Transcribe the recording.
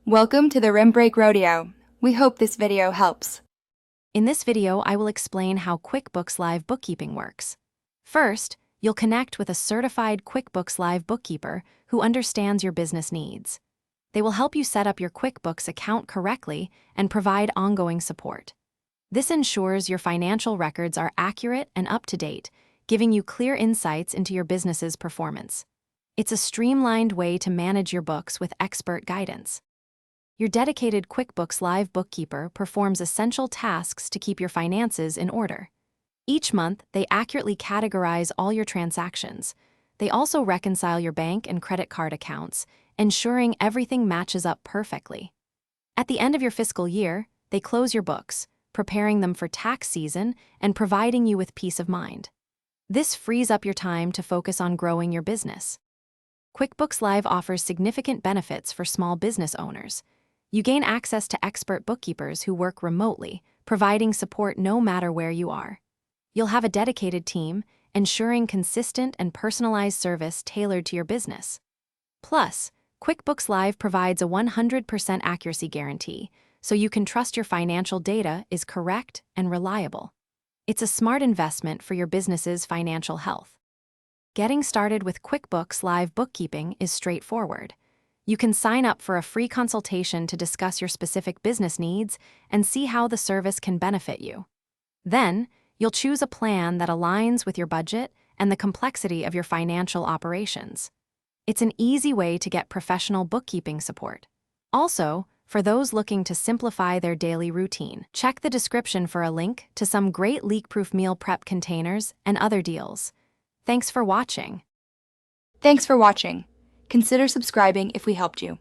Welcome to the Rim Break Rodeo. We hope this video helps. In this video, I will explain how QuickBooks Live Bookkeeping works. First, you'll connect with a certified QuickBooks Live bookkeeper who understands your business needs. They will help you set up your QuickBooks account correctly and provide ongoing support. This ensures your financial records are accurate and up-to-date, giving you clear insights into your business's performance. It's a streamlined way to manage your books with expert guidance. Your dedicated QuickBooks Live bookkeeper performs essential tasks to keep your finances in order. Each month, they accurately categorize all your transactions. They also reconcile your bank and credit card accounts, ensuring everything matches up perfectly. At the end of your fiscal year, they close your books, preparing them for tax season and providing you with peace of mind. This frees up your time to focus on growing your business. QuickBooks Live offers significant benefits for small business owners. You gain access to expert bookkeepers who work remotely, providing support no matter where you are. You'll have a dedicated team, ensuring consistent and personalized service tailored to your business. Plus, QuickBooks Live provides a 100% accuracy guarantee, so you can trust your financial data is correct and reliable. It's a smart investment for your business's financial health. Getting started with QuickBooks Live Bookkeeping is straightforward. You can sign up for a free consultation to discuss your specific business needs and see how the service can benefit you. Then, you'll choose a plan that aligns with your budget and the complexity of your financial operations. It's an easy way to get professional bookkeeping support. Also, for those looking to simplify their daily routine, check the description for a link to some great leak-proof meal prep containers and other deals. Thanks for watching. Thanks for watching. Consider subscribing if we helped you.